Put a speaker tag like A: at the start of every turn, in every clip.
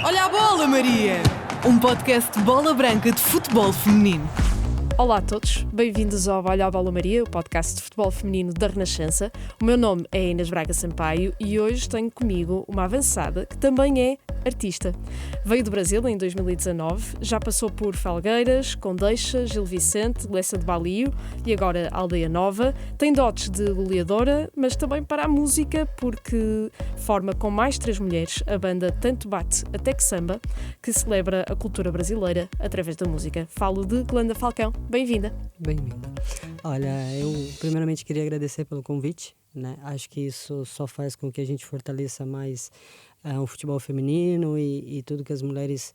A: Olha a bola, Maria! Um podcast de bola branca de futebol feminino.
B: Olá a todos, bem-vindos ao Olha a Bola Maria, o podcast de futebol feminino da Renascença. O meu nome é Inês Braga Sampaio e hoje tenho comigo uma avançada que também é artista. Veio do Brasil em 2019, já passou por Felgueiras, Condeixa, Gil Vicente, Lessa de Balio e agora Aldeia Nova. Tem dotes de goleadora, mas também para a música, porque forma com mais 3 mulheres a banda Tanto Bate Até Que Samba, que celebra a cultura brasileira através da música. Falo de Glenda Falcão. Bem-vinda.
C: Bem-vinda. Olha, eu primeiramente queria agradecer pelo convite, né? Acho que isso só faz com que a gente fortaleça mais o futebol feminino e tudo que as mulheres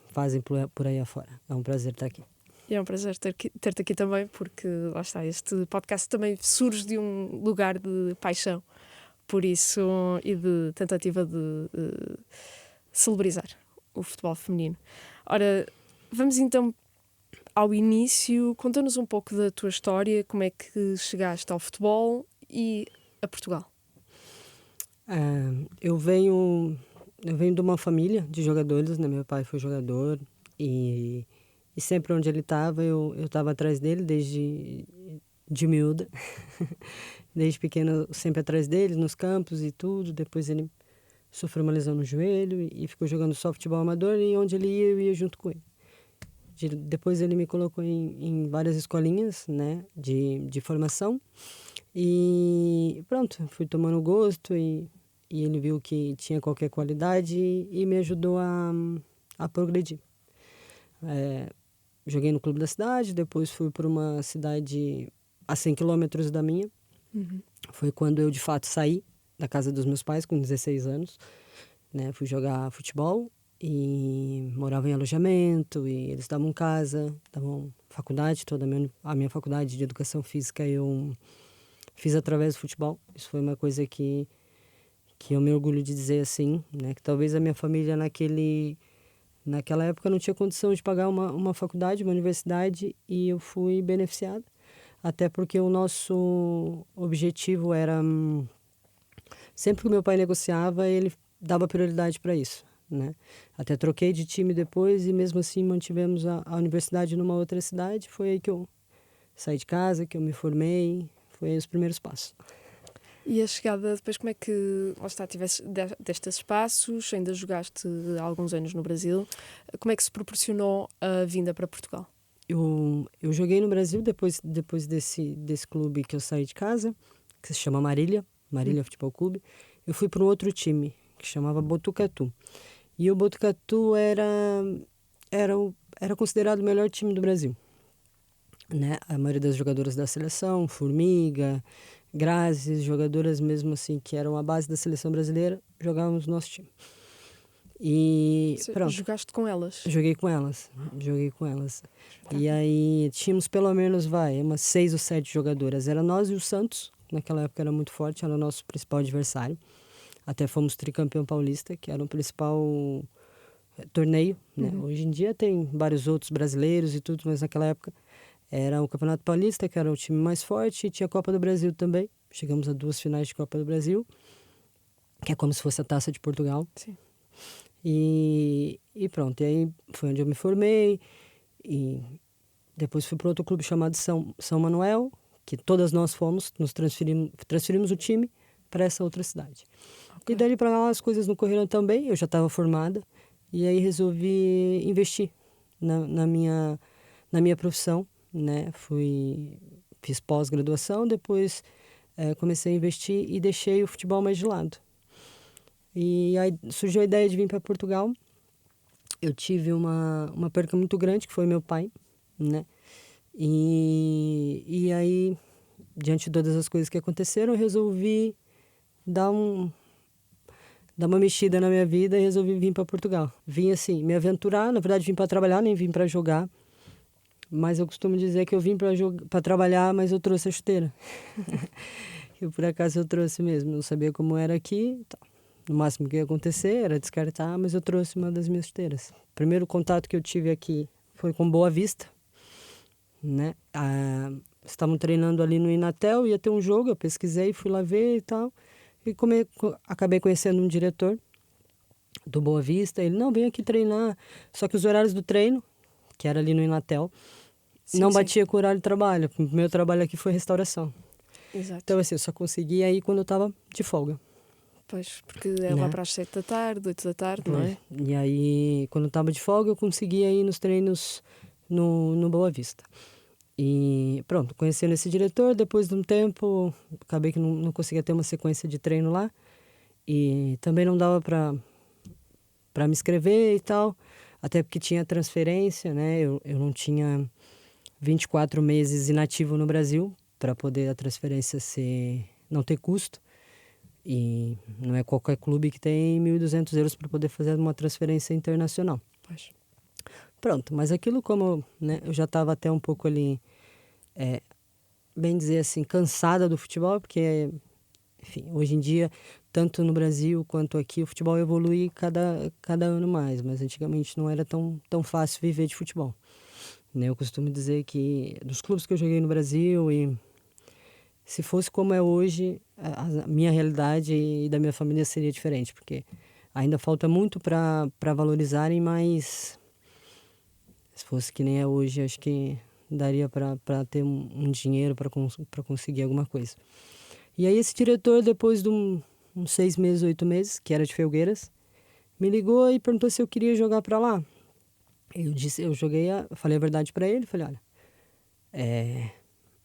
C: fazem por aí afora. É um prazer estar aqui.
B: E é um prazer ter-te aqui também, porque lá está, este podcast também surge de um lugar de paixão, por isso, e de tentativa de celebrizar o futebol feminino. Ora, vamos então ao início, conta-nos um pouco da tua história, como é que chegaste ao futebol e a Portugal.
C: Eu venho de uma família de jogadores, né? Meu pai foi jogador e sempre onde ele estava, eu estava atrás dele desde de miúda. Desde pequena, sempre atrás dele, nos campos e tudo. Depois ele sofreu uma lesão no joelho e ficou jogando só futebol amador, e onde ele ia, eu ia junto com ele. Depois ele me colocou em várias escolinhas, né, de formação, e pronto, fui tomando gosto e ele viu que tinha qualquer qualidade e me ajudou a progredir. Joguei no clube da cidade, depois fui para uma cidade a 100 quilômetros da minha. Foi quando eu de fato saí da casa dos meus pais com 16 anos, né, fui jogar futebol. E morava em alojamento, e eles davam casa, davam faculdade, toda a minha faculdade de educação física eu fiz através do futebol. Isso foi uma coisa que eu me orgulho de dizer assim, né? Que talvez a minha família naquela época não tinha condição de pagar uma faculdade, uma universidade, e eu fui beneficiada. Até porque o nosso objetivo era, sempre que o meu pai negociava, ele dava prioridade para isso, né? Até troquei de time depois e mesmo assim mantivemos a universidade numa outra cidade. Foi aí que eu saí de casa, que eu me formei, foi aí os primeiros passos.
B: E a chegada, depois como é que, lá está, tiveste destes espaços, ainda jogaste há alguns anos no Brasil, como é que se proporcionou a vinda para Portugal?
C: Eu joguei no Brasil depois desse clube que eu saí de casa, que se chama Marília Futebol Clube. Eu fui para um outro time, que chamava Botucatu. E o Botucatu era considerado o melhor time do Brasil, né? A maioria das jogadoras da seleção, Formiga, Grazi, jogadoras mesmo assim que eram a base da seleção brasileira, jogavam no nosso time. E pronto.
B: Jogaste com elas?
C: Joguei com elas. E aí tínhamos pelo menos, umas 6 ou 7 jogadoras. Era nós e o Santos, naquela época era muito forte, era o nosso principal adversário. Até fomos tricampeão paulista, que era o principal torneio, né? Hoje em dia tem vários outros brasileiros e tudo, mas naquela época era o Campeonato Paulista, que era o time mais forte, e tinha a Copa do Brasil também. Chegamos a 2 finais de Copa do Brasil, que é como se fosse a Taça de Portugal.
B: Sim.
C: E pronto, e aí foi onde eu me formei, e depois fui para outro clube chamado São Manuel, que todas nós fomos, nos transferimos o time para essa outra cidade. Okay. E dali para lá as coisas não correram tão bem, eu já estava formada, e aí resolvi investir na minha profissão, né? Fiz pós-graduação, depois comecei a investir e deixei o futebol mais de lado. E aí surgiu a ideia de vir para Portugal. Eu tive uma perca muito grande, que foi meu pai, né? E aí, diante de todas as coisas que aconteceram, eu resolvi dar uma mexida na minha vida e resolvi vir para Portugal. Vim assim, me aventurar, na verdade vim para trabalhar, nem vim para jogar. Mas eu costumo dizer que eu vim para trabalhar, mas eu trouxe a chuteira. Por acaso eu trouxe mesmo, não sabia como era aqui. Tá. No máximo que ia acontecer era descartar, mas eu trouxe uma das minhas chuteiras. O primeiro contato que eu tive aqui foi com Boa Vista, né? Estavam treinando ali no Inatel, ia ter um jogo, eu pesquisei, fui lá ver e tal. E acabei conhecendo um diretor do Boa Vista. Ele, não, vem aqui treinar. Só que os horários do treino, que era ali no Inatel, não batia com o horário de trabalho. O meu trabalho aqui foi restauração.
B: Exato.
C: Então, assim, eu só conseguia ir quando eu estava de folga.
B: Pois, porque é lá para as 7 da tarde, 8 da tarde, não é?
C: E aí, quando eu estava de folga, eu conseguia ir nos treinos no Boa Vista. E pronto, conhecendo esse diretor, depois de um tempo, acabei que não conseguia ter uma sequência de treino lá. E também não dava para me inscrever e tal, até porque tinha transferência, né? Eu não tinha 24 meses inativo no Brasil para poder a transferência não ter custo. E não é qualquer clube que tem 1.200 euros para poder fazer uma transferência internacional.
B: Pois.
C: Pronto, mas aquilo como, né, eu já estava até um pouco ali, bem dizer assim, cansada do futebol, porque, enfim, hoje em dia, tanto no Brasil quanto aqui, o futebol evolui cada ano mais, mas antigamente não era tão fácil viver de futebol. Né? Eu costumo dizer que dos clubes que eu joguei no Brasil, e se fosse como é hoje, a minha realidade e da minha família seria diferente, porque ainda falta muito para valorizarem, mas se fosse que nem é hoje, acho que daria para ter um dinheiro para conseguir alguma coisa. E aí esse diretor, depois de uns 6 meses, 8 meses, que era de Felgueiras, me ligou e perguntou se eu queria jogar para lá. Eu falei a verdade para ele, falei, olha,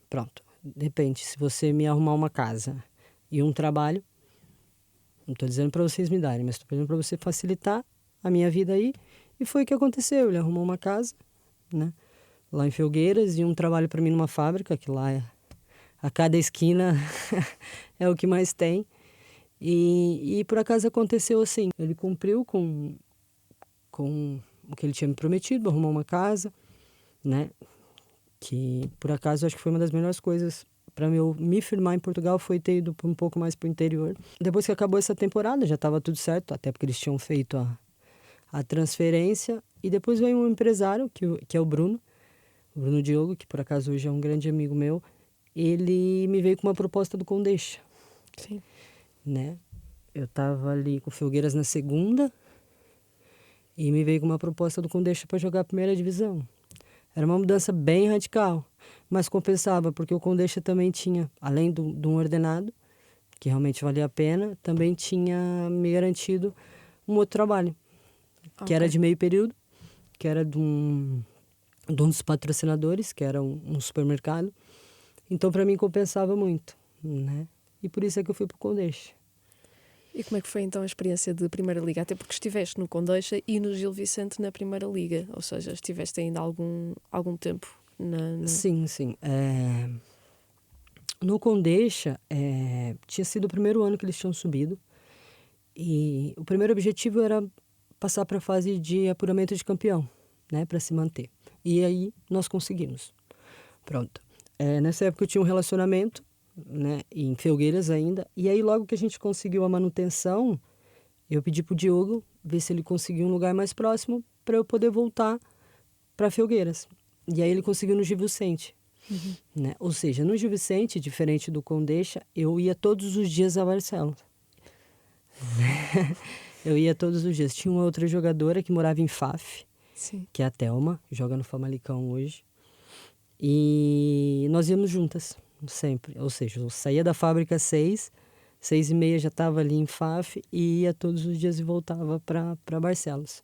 C: pronto, de repente, se você me arrumar uma casa e um trabalho, não estou dizendo para vocês me darem, mas estou pedindo para você facilitar a minha vida aí. E foi o que aconteceu, ele arrumou uma casa, né, lá em Felgueiras, e um trabalho para mim numa fábrica, que lá a cada esquina é o que mais tem. E por acaso aconteceu assim, ele cumpriu com o que ele tinha me prometido, arrumou uma casa, né? Que por acaso acho que foi uma das melhores coisas para eu me firmar em Portugal, foi ter ido um pouco mais para o interior. Depois que acabou essa temporada, já estava tudo certo, até porque eles tinham feito a transferência. E depois veio um empresário, que é o Bruno Diogo, que por acaso hoje é um grande amigo meu. Ele me veio com uma proposta do Condeixa.
B: Sim.
C: Né? Eu estava ali com o Felgueiras na segunda e me veio com uma proposta do Condeixa para jogar a primeira divisão. Era uma mudança bem radical, mas compensava, porque o Condeixa também tinha, além de um ordenado, que realmente valia a pena, também tinha me garantido um outro trabalho, que era de meio período, que era de um dos patrocinadores, que era um supermercado. Então, para mim, compensava muito, né? E por isso é que eu fui para o Condeixa.
B: E como é que foi então a experiência de Primeira Liga? Até porque estiveste no Condeixa e no Gil Vicente na Primeira Liga, ou seja, estiveste ainda algum tempo na...
C: Sim. No Condeixa, tinha sido o primeiro ano que eles tinham subido. E o primeiro objetivo era passar para a fase de apuramento de campeão, né, para se manter. E aí nós conseguimos. Pronto. Nessa época eu tinha um relacionamento, né, em Felgueiras ainda. E aí logo que a gente conseguiu a manutenção, eu pedi pro Diogo ver se ele conseguiu um lugar mais próximo para eu poder voltar para Felgueiras. E aí ele conseguiu no Gil Vicente. Né? Ou seja, no Gil Vicente, diferente do Condeixa, eu ia todos os dias a Barcelos. Eu ia todos os dias. Tinha uma outra jogadora que morava em Faf,
B: Sim.
C: que é a Thelma, joga no Famalicão hoje. E nós íamos juntas, sempre. Ou seja, eu saía da fábrica às 6h30 já estava ali em Faf e ia todos os dias e voltava para Barcelos.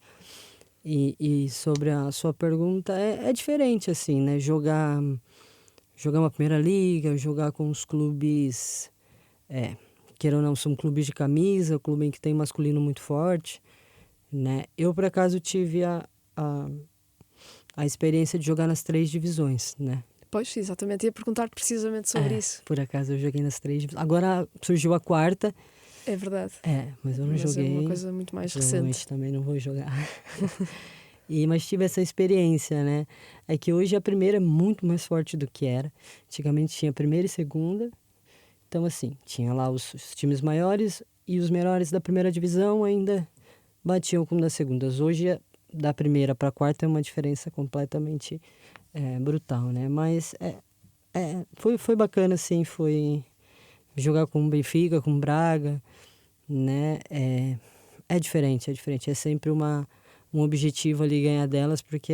C: E sobre a sua pergunta, é diferente, assim, né? Jogar uma primeira liga, jogar com os clubes, queira ou não, são clubes de camisa, clube em que tem masculino muito forte, né? Eu, por acaso, tive a experiência de jogar nas 3 divisões, né?
B: Pois, exatamente. Ia perguntar precisamente sobre isso.
C: Por acaso eu joguei nas 3 divisões. Agora surgiu a 4ª.
B: É verdade.
C: Mas eu não joguei.
B: É uma coisa muito mais
C: Provavelmente
B: recente.
C: também não vou jogar. Mas tive essa experiência, né? É que hoje a primeira é muito mais forte do que era. Antigamente tinha a primeira e segunda. Então, assim, tinha lá os times maiores e os melhores da primeira divisão ainda batiam como das segundas. Hoje, da primeira para a 4ª é uma diferença completamente brutal, né? Mas foi bacana, assim, foi jogar com o Benfica, com o Braga, né? É diferente, é diferente. É sempre um objetivo ali ganhar delas, porque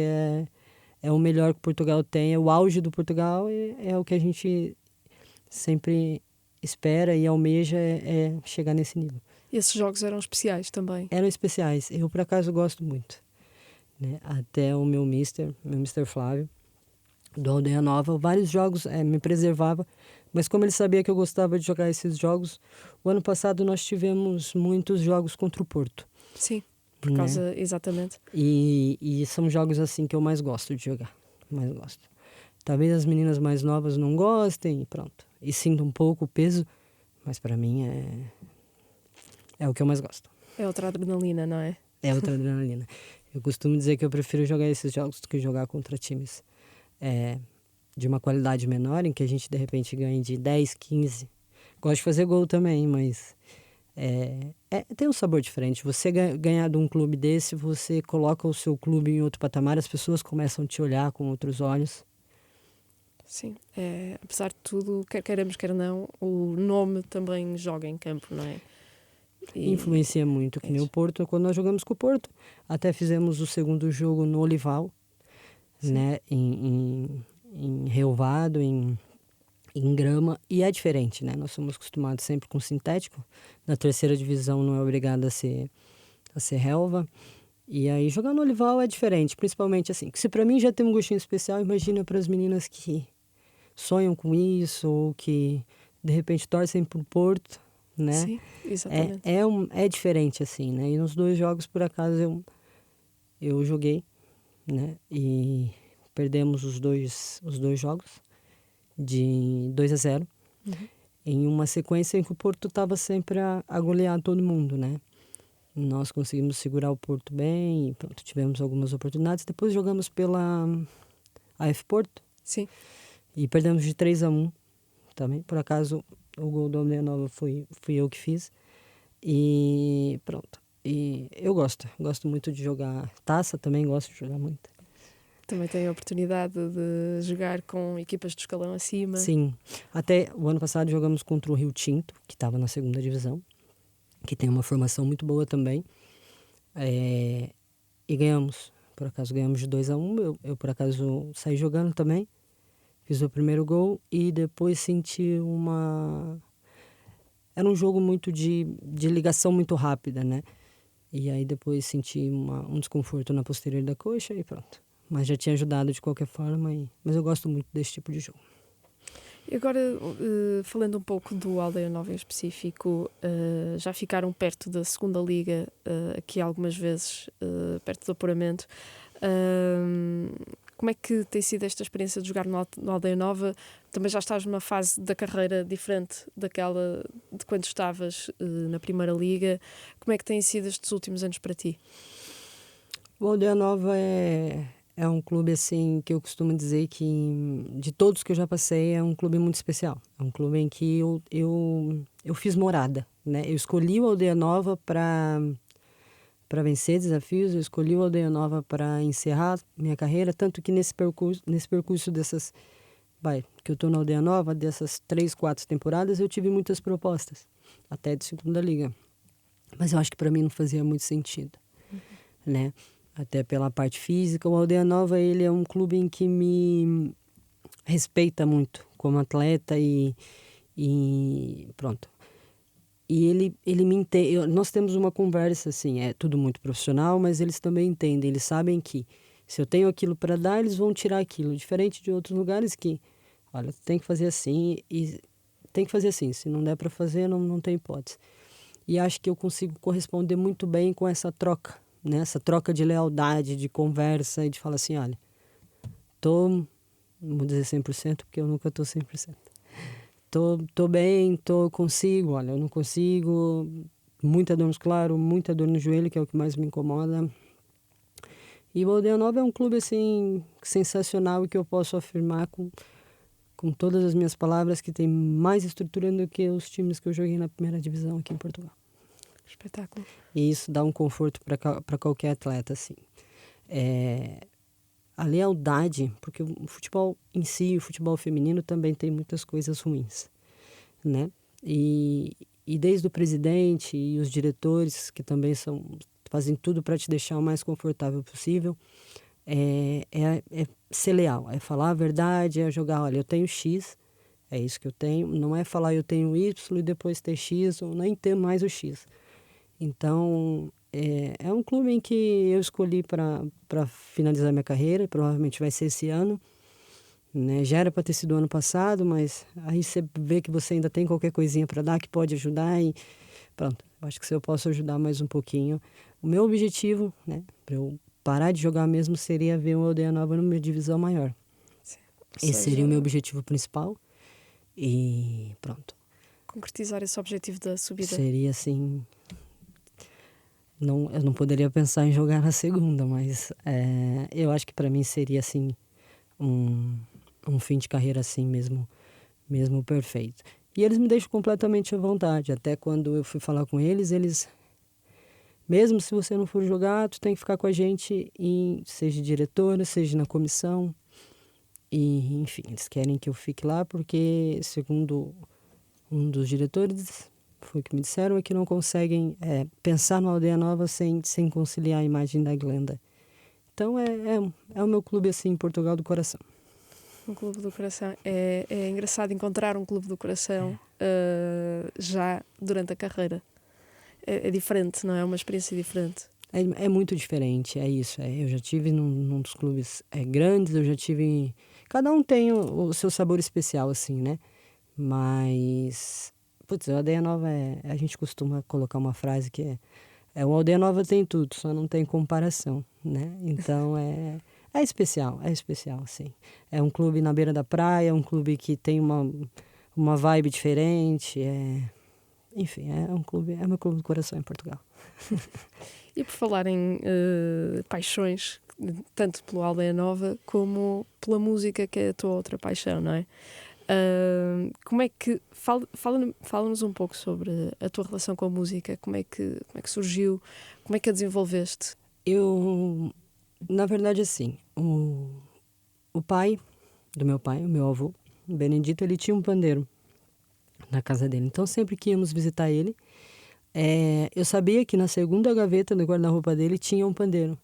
C: é o melhor que Portugal tem, é o auge do Portugal, é o que a gente sempre espera e almeja é chegar nesse nível.
B: E esses jogos eram especiais também.
C: Eram especiais, eu por acaso gosto muito, né? Até o meu mister Flávio, do Aldeia Nova, vários jogos me preservava, mas como ele sabia que eu gostava de jogar esses jogos, o ano passado nós tivemos muitos jogos contra o Porto.
B: Sim, por
C: Né?
B: causa, exatamente.
C: E são jogos assim que eu mais gosto de jogar, mais gosto. Talvez as meninas mais novas não gostem e pronto. E sinto um pouco o peso, mas para mim é o que eu mais gosto.
B: É outra adrenalina, não é?
C: É outra adrenalina. Eu costumo dizer que eu prefiro jogar esses jogos do que jogar contra times de uma qualidade menor, em que a gente de repente ganhe de 10, 15. Gosto de fazer gol também, mas tem um sabor diferente. Você ganhar de um clube desse, você coloca o seu clube em outro patamar, as pessoas começam a te olhar com outros olhos.
B: Sim, apesar de tudo, quer queiramos, quer não, o nome também joga em campo, não é?
C: Influencia muito, que nem o Porto, quando nós jogamos com o Porto. Até fizemos o segundo jogo no Olival, né? Em relvado, em grama, e é diferente, né? Nós somos acostumados sempre com sintético. Na terceira divisão não é obrigado a ser relva. E aí jogar no Olival é diferente, principalmente assim. Que se para mim já tem um gostinho especial, imagina para as meninas que sonham com isso ou que de repente torcem pro Porto, né?
B: Sim, exatamente.
C: É diferente assim, né? E nos dois jogos por acaso eu joguei, né? E perdemos os dois jogos de 2-0, em uma sequência em que o Porto estava sempre a golear todo mundo, né? Nós conseguimos segurar o Porto bem, e pronto, tivemos algumas oportunidades. Depois jogamos pela AF Porto.
B: Sim.
C: E perdemos de 3-1 também. Por acaso, o gol do Aldeia Nova fui eu que fiz. E pronto. E eu gosto muito de jogar taça, também gosto de jogar muito.
B: Também tem a oportunidade de jogar com equipas de escalão acima.
C: Sim. Até o ano passado jogamos contra o Rio Tinto, que estava na segunda divisão, que tem uma formação muito boa também. E ganhamos. Por acaso ganhamos de 2-1. Eu por acaso saí jogando também. Fiz o primeiro gol e depois senti Era um jogo muito de ligação muito rápida, né? E aí depois senti um desconforto na posterior da coxa e pronto. Mas já tinha ajudado de qualquer forma. Mas eu gosto muito desse tipo de jogo.
B: E agora, falando um pouco do Aldeia Nova em específico, já ficaram perto da segunda liga, aqui algumas vezes, perto do apuramento. Como é que tem sido esta experiência de jogar no Aldeia Nova? Também já estás numa fase da carreira diferente daquela de quando estavas na Primeira Liga. Como é que têm sido estes últimos anos para ti?
C: O Aldeia Nova é um clube assim que eu costumo dizer que de todos que eu já passei é um clube muito especial. É um clube em que eu fiz morada, né? Eu escolhi o Aldeia Nova para vencer desafios, eu escolhi o Aldeia Nova para encerrar minha carreira, tanto que nesse percurso dessas que eu estou na Aldeia Nova, dessas 3, 4 temporadas, eu tive muitas propostas, até de segunda liga. Mas eu acho que para mim não fazia muito sentido, né? Até pela parte física. O Aldeia Nova, ele é um clube em que me respeita muito como atleta e pronto. E ele me entende. Nós temos uma conversa, assim, é tudo muito profissional, mas eles também entendem. Eles sabem que se eu tenho aquilo para dar, eles vão tirar aquilo. Diferente de outros lugares que, olha, tem que fazer assim e tem que fazer assim. Se não der para fazer, não tem hipótese. E acho que eu consigo corresponder muito bem com essa troca, né? Essa troca de lealdade, de conversa e de falar assim, olha, não vou dizer 100%, porque eu nunca tô 100%. Tô bem, consigo, olha, eu não consigo, muita dor muscular, muita dor no joelho, que é o que mais me incomoda. E o Aldeia Nova é um clube, assim, sensacional e que eu posso afirmar com todas as minhas palavras que tem mais estrutura do que os times que eu joguei na primeira divisão aqui em Portugal.
B: Espetáculo.
C: E isso dá um conforto para qualquer atleta, assim. A lealdade, porque o futebol em si, o futebol feminino também tem muitas coisas ruins, né? E e desde o presidente e os diretores, que também fazem tudo para te deixar o mais confortável possível, é ser leal, é falar a verdade, é jogar, olha, eu tenho X, é isso que eu tenho, não é falar eu tenho Y e depois ter X ou nem ter mais o X. Então, é um clube em que eu escolhi para finalizar minha carreira, e provavelmente vai ser esse ano, né? Já era para ter sido ano passado, mas aí você vê que você ainda tem qualquer coisinha para dar que pode ajudar e pronto. Eu acho que se eu posso ajudar mais um pouquinho. O meu objetivo, né, para eu parar de jogar mesmo, seria ver o Aldeia Nova numa divisão maior.
B: Ou
C: Esse seria o
B: seja,
C: meu objetivo principal e pronto.
B: concretizar esse objetivo da subida.
C: Seria assim... Não, eu não poderia pensar em jogar na segunda, mas eu acho que para mim seria assim um fim de carreira assim mesmo perfeito. E eles me deixam completamente à vontade. Até quando eu fui falar com eles, mesmo se você não for jogar, tu tem que ficar com a gente, seja diretora, seja na comissão. E, enfim, eles querem que eu fique lá porque, segundo um dos diretores, foi o que me disseram, é que não conseguem pensar no Aldeia Nova sem conciliar a imagem da Glenda. Então, é o meu clube, assim, em Portugal do coração.
B: Um clube do coração. É engraçado encontrar um clube do coração já durante a carreira. É diferente, não é? É uma experiência diferente.
C: É muito diferente, é isso. Eu já tive num dos clubes grandes, eu já tive... Cada um tem o seu sabor especial, assim, né? Mas... Putz, a Aldeia Nova a gente costuma colocar uma frase que o Aldeia Nova tem tudo, só não tem comparação, né? Então é especial, sim. É um clube na beira da praia, é um clube que tem uma vibe diferente, enfim, é meu clube do coração em Portugal.
B: E por falar em paixões, tanto pelo Aldeia Nova como pela música, que é a tua outra paixão, não é? Como é que... Fala-nos um pouco sobre a tua relação com a música, como é que surgiu, como é que a desenvolveste?
C: Na verdade, assim, o pai do meu pai, o meu avô, o Benedito, ele tinha um pandeiro na casa dele. Então, sempre que íamos visitar ele, eu sabia que na segunda gaveta do guarda-roupa dele tinha um pandeiro,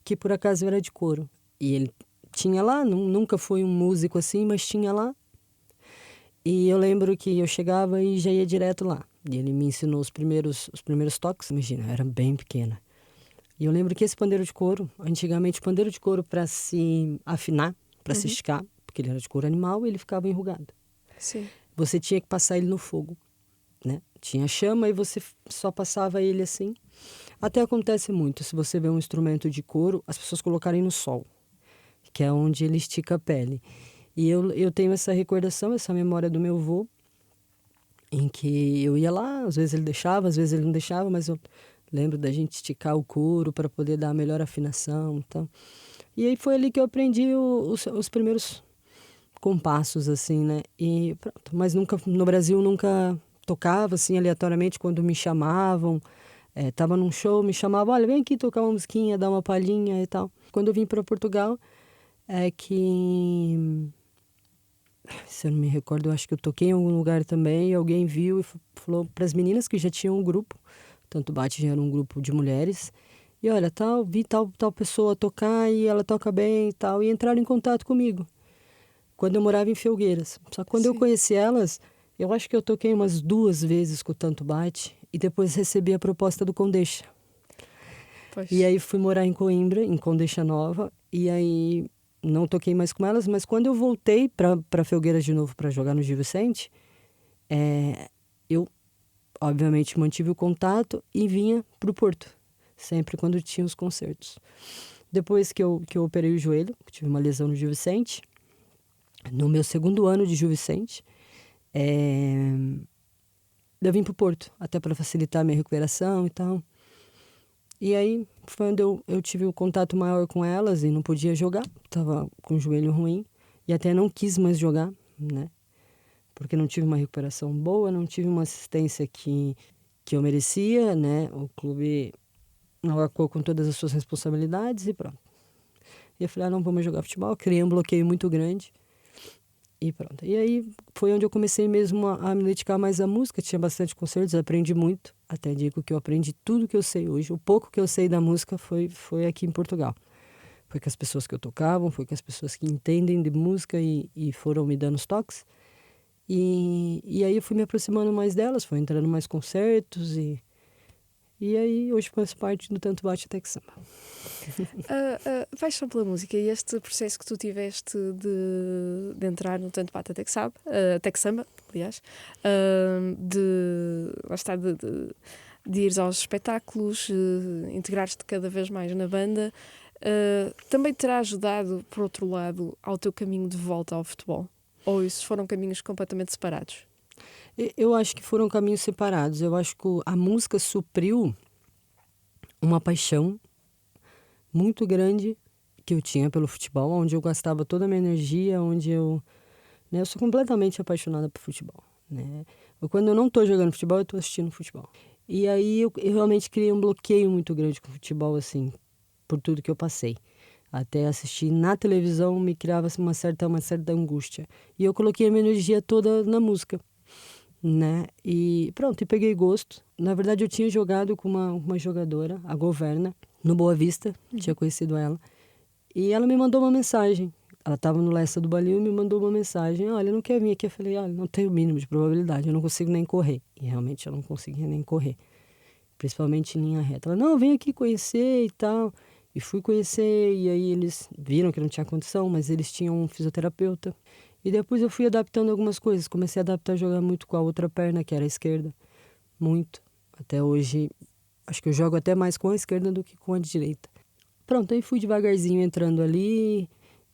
C: que por acaso era de couro. E ele tinha lá, nunca foi um músico assim, mas tinha lá. E eu lembro que eu chegava e já ia direto lá. E ele me ensinou os primeiros toques. Imagina, eu era bem pequena. E eu lembro que esse pandeiro de couro, antigamente o pandeiro de couro para se afinar, para se esticar, porque ele era de couro animal, ele ficava enrugado.
B: Sim.
C: Você tinha que passar ele no fogo, né? Tinha chama e você só passava ele assim. Até acontece muito, se você vê um instrumento de couro, as pessoas colocarem no sol, que é onde ele estica a pele. E eu tenho essa recordação, essa memória do meu avô, em que eu ia lá, às vezes ele deixava, às vezes ele não deixava, mas eu lembro da gente esticar o couro para poder dar a melhor afinação. Então. E aí foi ali que eu aprendi os primeiros compassos, assim, né? E pronto. Mas no Brasil nunca tocava, assim, aleatoriamente, quando me chamavam. Tava num show, me chamavam, olha, vem aqui tocar uma musiquinha, dar uma palhinha e tal. Quando eu vim para Portugal, se eu não me recordo, eu acho que eu toquei em algum lugar também e alguém viu e falou para as meninas que já tinham um grupo, tanto Bate já era um grupo de mulheres, e olha, vi tal pessoa tocar e ela toca bem e tal, e entraram em contato comigo, quando eu morava em Felgueiras. Só que quando eu conheci elas, eu acho que eu toquei umas 2 vezes com o Tanto Bate e depois recebi a proposta do Condeixa.
B: Pois.
C: E aí fui morar em Coimbra, em Condeixa Nova, e aí... Não toquei mais com elas, mas quando eu voltei para Felgueiras de novo para jogar no Gil Vicente, eu, obviamente, mantive o contato e vinha para o Porto, sempre quando tinha os concertos. Depois que eu operei o joelho, tive uma lesão no Gil Vicente, no meu 2º ano de Gil Vicente, eu vim para o Porto, até para facilitar a minha recuperação e tal. E aí foi onde eu tive um contato maior com elas e não podia jogar, estava com o joelho ruim e até não quis mais jogar, né? Porque não tive uma recuperação boa, não tive uma assistência que eu merecia, né? O clube não arcou com todas as suas responsabilidades e pronto. E eu falei, não vamos jogar futebol, criei um bloqueio muito grande E pronto. E aí foi onde eu comecei mesmo a me dedicar mais à música. Tinha bastante concertos, aprendi muito. Até digo que eu aprendi tudo que eu sei hoje. O pouco que eu sei da música foi aqui em Portugal. Foi com as pessoas que eu tocava, foi com as pessoas que entendem de música e foram me dando os toques. E aí eu fui me aproximando mais delas, foi entrando mais concertos e aí hoje faço parte do Tanto Bate Até Que Samba.
B: Paixão pela música e este processo que tu tiveste de entrar no Tanto Bate Até Que Samba, aliás, lá está, de ires aos espetáculos, integrar-te cada vez mais na banda, também terá ajudado, por outro lado, ao teu caminho de volta ao futebol? Ou isso foram caminhos completamente separados?
C: Eu acho que foram caminhos separados. Eu acho que a música supriu uma paixão muito grande que eu tinha pelo futebol, onde eu gastava toda a minha energia, onde eu sou completamente apaixonada por futebol, né? Quando eu não estou jogando futebol, eu estou assistindo futebol. E aí eu realmente criei um bloqueio muito grande com o futebol, assim, por tudo que eu passei. Até assistir na televisão me criava uma certa angústia. E eu coloquei a minha energia toda na música, né? E pronto, e peguei gosto. Na verdade, eu tinha jogado com uma jogadora, a Governa, no Boa Vista, tinha conhecido ela. E ela me mandou uma mensagem. Ela estava no Lessa do Balio e me mandou uma mensagem. Olha, não quer vir aqui? Eu falei, olha, não tenho o mínimo de probabilidade, eu não consigo nem correr. E realmente eu não conseguia nem correr, principalmente em linha reta. Ela, não, vem aqui conhecer e tal. E fui conhecer, e aí eles viram que não tinha condição, mas eles tinham um fisioterapeuta. E depois eu fui adaptando algumas coisas. Comecei a adaptar, a jogar muito com a outra perna, que era a esquerda. Muito. Até hoje, acho que eu jogo até mais com a esquerda do que com a direita. Pronto, aí fui devagarzinho entrando ali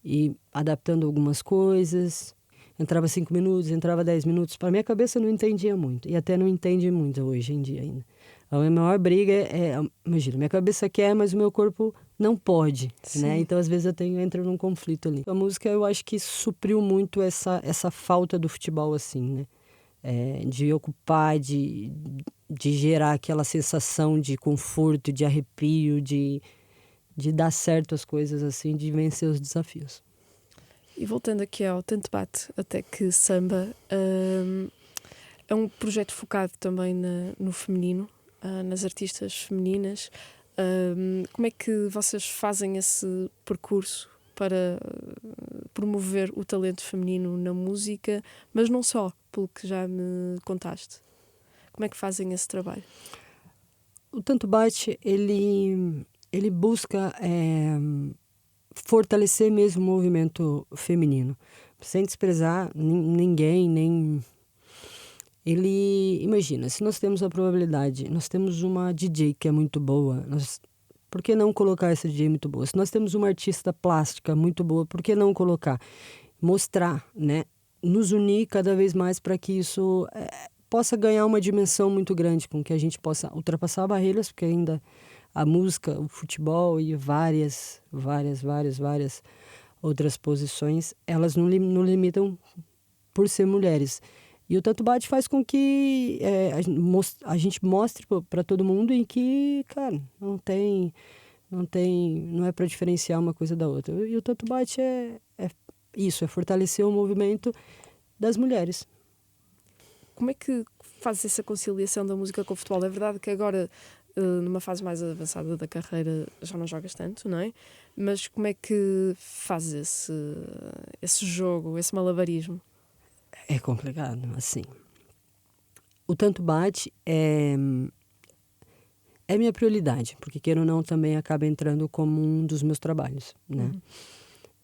C: e adaptando algumas coisas. Entrava 5 minutos, entrava 10 minutos. Para minha cabeça não entendia muito. E até não entende muito hoje em dia ainda. A minha maior briga imagina, minha cabeça quer, mas o meu corpo não pode, né? Então, às vezes, entro num conflito ali. A música, eu acho que supriu muito essa falta do futebol, assim, né? De ocupar, de gerar aquela sensação de conforto, de arrepio, de dar certo as coisas, assim, de vencer os desafios.
B: E voltando aqui ao Tanto Bate Até Que Samba, é um projeto focado também no feminino, nas artistas femininas. Como é que vocês fazem esse percurso para promover o talento feminino na música, mas não só, pelo que já me contaste? Como é que fazem esse trabalho?
C: O Tanto Bate, ele busca fortalecer mesmo o movimento feminino, sem desprezar ninguém, nem... Ele, imagina, se nós temos a probabilidade, nós temos uma DJ que é muito boa, por que não colocar essa DJ muito boa? Se nós temos uma artista plástica muito boa, por que não colocar? Mostrar, né? Nos unir cada vez mais para que isso possa ganhar uma dimensão muito grande, com que a gente possa ultrapassar barreiras, porque ainda a música, o futebol e várias outras posições, elas não limitam por ser mulheres. E o Tanto Bate faz com que a gente mostre para todo mundo em que, cara, não é para diferenciar uma coisa da outra. E o Tanto Bate é isso, é fortalecer o movimento das mulheres.
B: Como é que faz essa conciliação da música com o futebol? É verdade que agora, numa fase mais avançada da carreira, já não jogas tanto, não é? Mas como é que faz esse jogo, esse malabarismo?
C: É complicado, assim. O Tanto Bate é minha prioridade, porque queira ou não, também acaba entrando como um dos meus trabalhos, né? Uhum.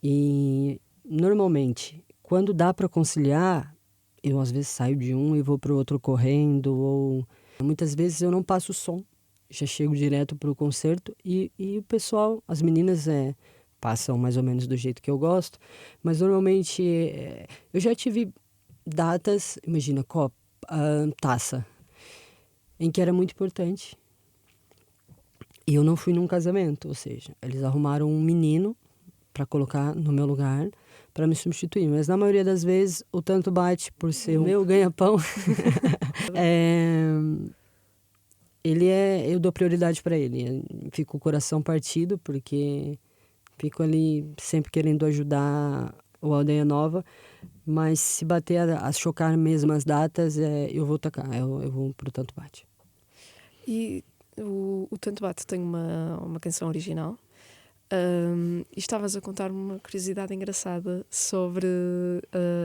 C: E, normalmente, quando dá para conciliar, eu às vezes saio de um e vou para o outro correndo, ou muitas vezes eu não passo o som, já chego direto para o concerto e o pessoal, as meninas passam mais ou menos do jeito que eu gosto, mas normalmente eu já tive datas, imagina, Copa, Taça, em que era muito importante. E eu não fui num casamento, ou seja, eles arrumaram um menino para colocar no meu lugar, para me substituir. Mas na maioria das vezes, o Tanto Bate, por ser o meu ganha-pão, eu dou prioridade para ele. Fico com o coração partido, porque fico ali sempre querendo ajudar ou Aldeia Nova, mas se bater a chocar mesmo as datas, eu vou tocar, eu vou pro Tanto Bate.
B: E o Tanto Bate tem uma canção original. E estavas a contar-me uma curiosidade engraçada sobre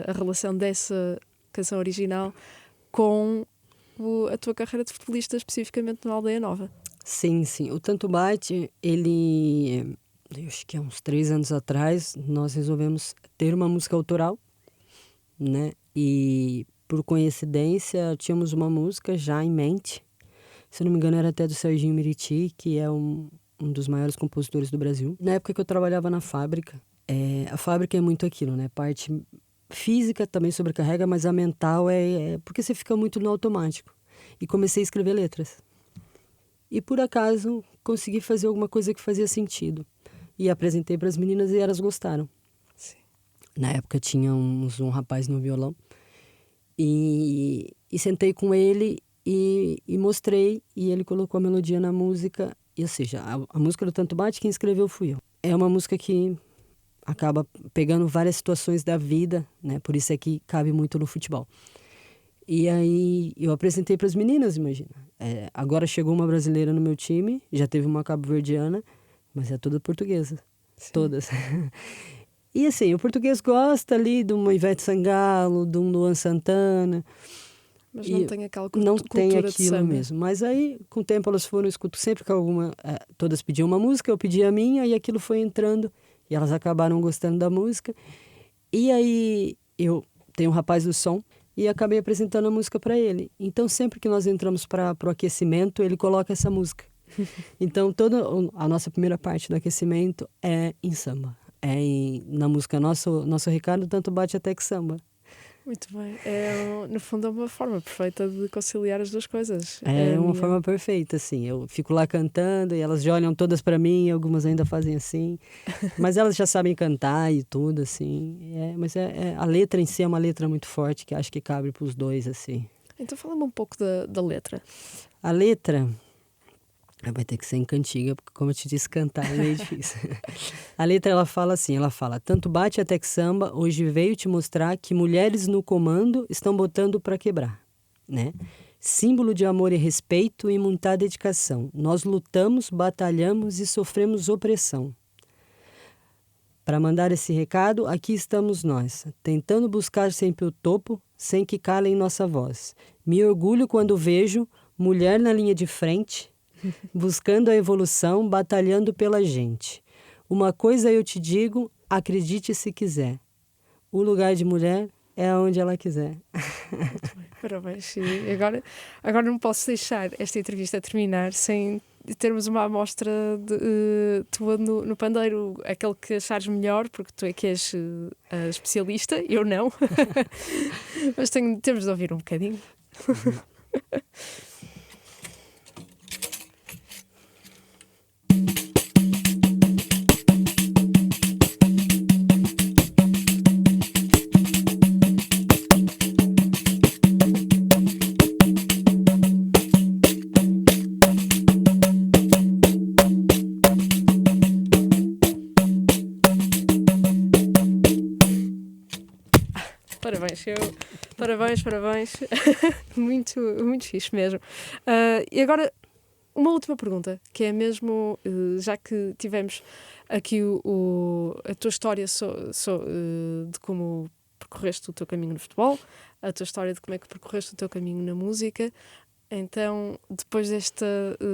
B: a relação dessa canção original com a tua carreira de futebolista, especificamente no Aldeia Nova.
C: Sim. O Tanto Bate, eu acho que há uns 3 anos atrás, nós resolvemos ter uma música autoral, né? E, por coincidência, tínhamos uma música já em mente. Se eu não me engano, era até do Serginho Meriti, que é um dos maiores compositores do Brasil. Na época que eu trabalhava na fábrica, a fábrica é muito aquilo, né? Parte física também sobrecarrega, mas a mental porque você fica muito no automático. E comecei a escrever letras. E por acaso consegui fazer alguma coisa que fazia sentido. E apresentei para as meninas e elas gostaram.
B: Sim.
C: Na época tinha um rapaz no violão. E sentei com ele e mostrei. E ele colocou a melodia na música. E, ou seja, a música do Tanto Bate, quem escreveu fui eu. É uma música que acaba pegando várias situações da vida, né? Por isso é que cabe muito no futebol. E aí eu apresentei para as meninas, imagina. Agora chegou uma brasileira no meu time, já teve uma cabo-verdiana, mas é toda portuguesa. Sim. Todas. E assim, o português gosta ali de uma Ivete Sangalo, de um Luan Santana.
B: Mas não tem aquela cultura
C: não tem aquilo
B: de samba
C: mesmo. Mas aí, com o tempo, elas foram, eu escuto sempre que todas pediam uma música, eu pedi a minha, e aquilo foi entrando, e elas acabaram gostando da música. E aí, eu tenho um rapaz do som, e acabei apresentando a música para ele. Então, sempre que nós entramos para o aquecimento, ele coloca essa música. Então, toda a nossa primeira parte do aquecimento é em samba. Na música Nosso Recado, Tanto Bate Até Que Samba.
B: Muito bem. No fundo, é uma forma perfeita de conciliar as duas coisas.
C: É uma forma perfeita, assim. Eu fico lá cantando e elas já olham todas para mim, algumas ainda fazem assim. Mas elas já sabem cantar e tudo, assim. Mas a letra em si é uma letra muito forte, que acho que cabe para os dois, assim.
B: Então, fala-me um pouco da letra.
C: A letra vai ter que ser em cantiga, porque, como eu te disse, cantar é meio difícil. A letra, ela fala assim, Tanto bate até que samba, hoje veio te mostrar que mulheres no comando estão botando pra quebrar, né? Símbolo de amor e respeito e muita dedicação. Nós lutamos, batalhamos e sofremos opressão. Para mandar esse recado, aqui estamos nós, tentando buscar sempre o topo, sem que calem nossa voz. Me orgulho quando vejo mulher na linha de frente, buscando a evolução, batalhando pela gente. Uma coisa eu te digo, acredite se quiser. O lugar de mulher é onde ela quiser.
B: Parabéns. E agora não posso deixar esta entrevista terminar sem termos uma amostra tua no pandeiro, aquele que achares melhor, porque tu é que és a especialista, eu não. Mas temos de ouvir um bocadinho. Parabéns. Muito, muito fixe mesmo. E agora, uma última pergunta, que é mesmo, já que tivemos aqui a tua história de como percorreste o teu caminho no futebol, a tua história de como é que percorreste o teu caminho na música, então, depois desta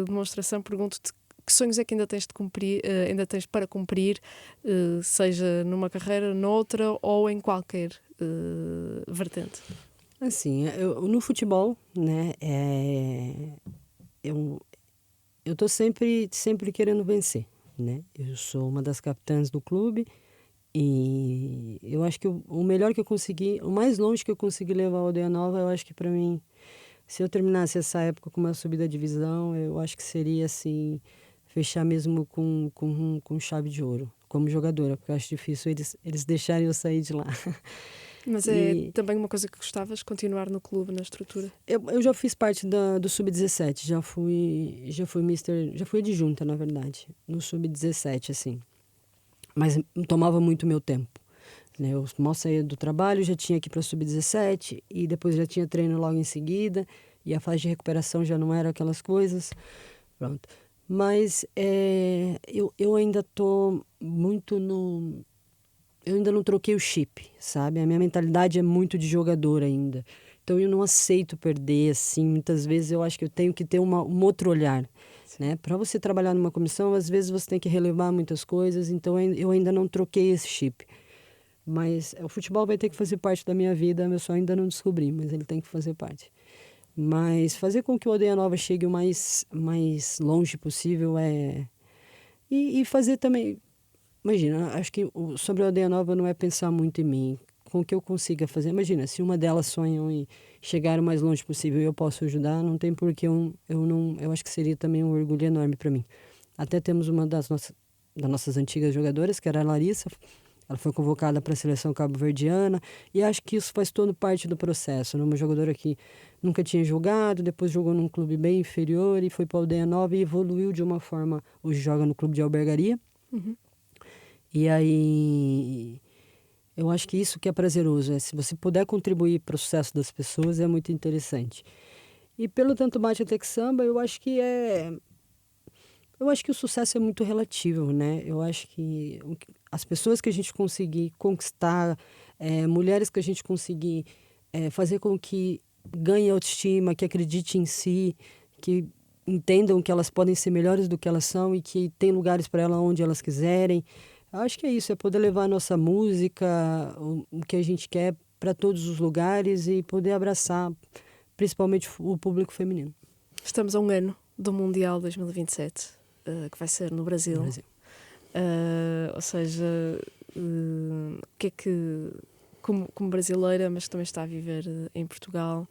B: demonstração, pergunto-te que sonhos é que ainda tens de cumprir, ainda tens para cumprir, seja numa carreira, noutra ou em qualquer vertente?
C: Assim, no futebol, né, eu tô sempre querendo vencer, né? Eu sou uma das capitãs do clube e eu acho que o melhor que eu consegui, o mais longe que eu consegui levar a Aldeia Nova, eu acho que para mim, se eu terminasse essa época com uma subida de divisão, eu acho que seria assim, fechar mesmo com chave de ouro, como jogadora, porque eu acho difícil eles deixarem eu sair de lá.
B: Mas também uma coisa que gostavas, continuar no clube, na estrutura?
C: Eu já fiz parte do Sub-17, já fui adjunta, na verdade, no Sub-17, assim. Mas tomava muito meu tempo. né? Eu mal saía do trabalho, já tinha que ir para sub-17 e depois já tinha treino logo em seguida e a fase de recuperação já não era aquelas coisas. Pronto. Mas eu ainda estou muito no... Eu ainda não troquei o chip, sabe? A minha mentalidade é muito de jogador ainda. Então eu não aceito perder, assim. Muitas vezes eu acho que eu tenho que ter um outro olhar, né? Para você trabalhar numa comissão, às vezes você tem que relevar muitas coisas. Então eu ainda não troquei esse chip. Mas o futebol vai ter que fazer parte da minha vida. Eu só ainda não descobri, mas ele tem que fazer parte. Mas fazer com que o Aldeia Nova chegue o mais longe possível e fazer também... Imagina, acho que sobre a Aldeia Nova não é pensar muito em mim, com o que eu consiga fazer. Imagina, se uma delas sonham em chegar o mais longe possível e eu posso ajudar, não tem por que eu acho que seria também um orgulho enorme para mim. Até temos uma das nossas antigas jogadoras, que era a Larissa, ela foi convocada para a seleção cabo-verdiana e acho que isso faz todo parte do processo. Uma jogadora que nunca tinha jogado, depois jogou num clube bem inferior e foi para a Aldeia Nova e evoluiu de uma forma, hoje joga no clube de Albergaria.
B: Uhum.
C: E aí, eu acho que isso que é prazeroso, se você puder contribuir para o sucesso das pessoas, é muito interessante. E pelo Tanto Bate Até Que Samba, eu acho que o sucesso é muito relativo, né? Eu acho que as pessoas que a gente conseguir conquistar, mulheres que a gente conseguir fazer com que ganhem autoestima, que acredite em si, que entendam que elas podem ser melhores do que elas são e que tem lugares para elas onde elas quiserem. Acho que é isso, é poder levar a nossa música, o que a gente quer, para todos os lugares e poder abraçar, principalmente o público feminino.
B: Estamos a um ano do Mundial 2027, que vai ser no Brasil.
C: No Brasil.
B: Ou seja, o que é que, como brasileira, mas que também está a viver em Portugal,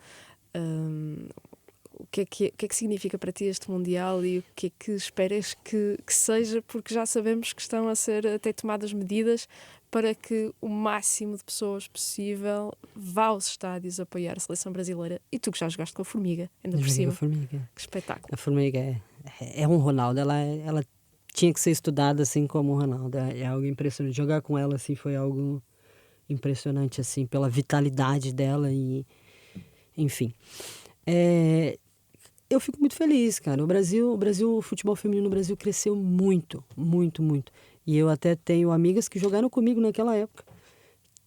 B: o que é que significa para ti este Mundial e o que é que esperas que seja, porque já sabemos que estão a ser até tomadas medidas para que o máximo de pessoas possível vá aos estádios apoiar a seleção brasileira. E tu que já jogaste com a Formiga, ainda por cima.
C: A Formiga.
B: Que espetáculo.
C: A Formiga é um Ronaldo, ela tinha que ser estudada assim como o Ronaldo, é algo impressionante. Jogar com ela assim foi algo impressionante assim, pela vitalidade dela e enfim. Eu fico muito feliz, cara. O futebol feminino no Brasil cresceu muito, muito, muito. E eu até tenho amigas que jogaram comigo naquela época,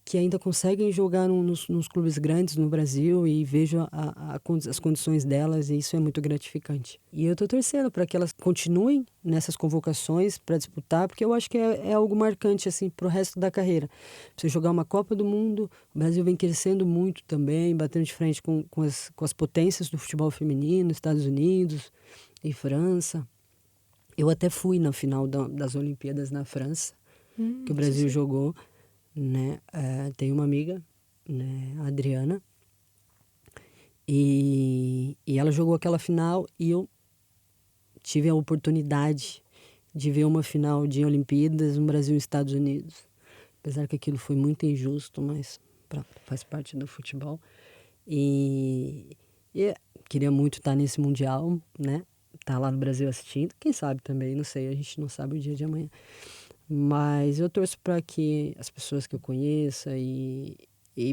C: que ainda conseguem jogar nos clubes grandes no Brasil e vejo as condições delas e isso é muito gratificante. E eu estou torcendo para que elas continuem nessas convocações para disputar, porque eu acho que é algo marcante assim, para o resto da carreira. Você jogar uma Copa do Mundo, o Brasil vem crescendo muito também, batendo de frente com as potências do futebol feminino, Estados Unidos e França. Eu até fui na final das Olimpíadas na França, que o Brasil jogou. Né? Tem uma amiga, né, a Adriana, e ela jogou aquela final e eu tive a oportunidade de ver uma final de Olimpíadas no Brasil e Estados Unidos, apesar que aquilo foi muito injusto, mas faz parte do futebol e queria muito estar nesse Mundial, né? Estar lá no Brasil assistindo, quem sabe também, não sei, a gente não sabe o dia de amanhã. Mas eu torço para que as pessoas que eu conheça e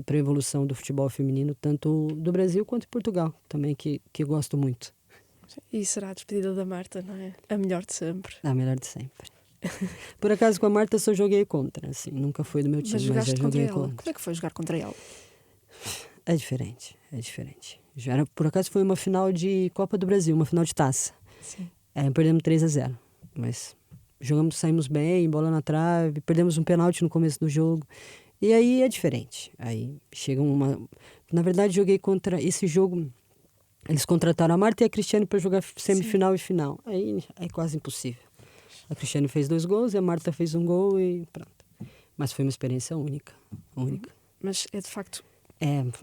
C: para a evolução do futebol feminino, tanto do Brasil quanto de Portugal, também, que eu gosto muito.
B: E será a despedida da Marta, não é? A melhor de sempre.
C: A melhor de sempre. Por acaso, com a Marta só joguei contra, assim, nunca foi do meu time, mas já joguei contra.
B: Como é que foi jogar contra ela?
C: É diferente. Por acaso foi uma final de Copa do Brasil, uma final de taça.
B: Sim.
C: Perdemos 3-0, mas... saímos bem, bola na trave, perdemos um pênalti no começo do jogo. E aí é diferente. Aí chega uma... Na verdade, joguei contra esse jogo. Eles contrataram a Marta e a Cristiane para jogar semifinal e final. Aí é quase impossível. A Cristiane fez 2 gols e a Marta fez 1 gol e pronto. Mas foi uma experiência única.
B: Mas é de facto...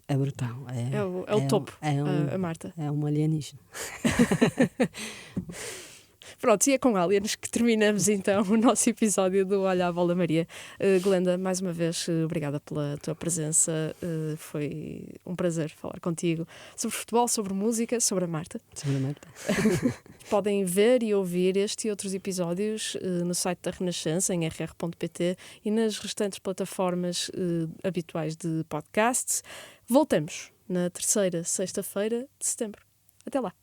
C: É brutal.
B: É o topo, a Marta.
C: É uma alienígena.
B: Pronto, e é com aliens que terminamos então o nosso episódio do Olha a Bola Maria. Glenda, mais uma vez, obrigada pela tua presença. Foi um prazer falar contigo sobre futebol, sobre música, sobre a Marta.
C: Sobre a Marta.
B: Podem ver e ouvir este e outros episódios no site da Renascença, em rr.pt, e nas restantes plataformas habituais de podcasts. Voltamos na terceira sexta-feira de setembro. Até lá!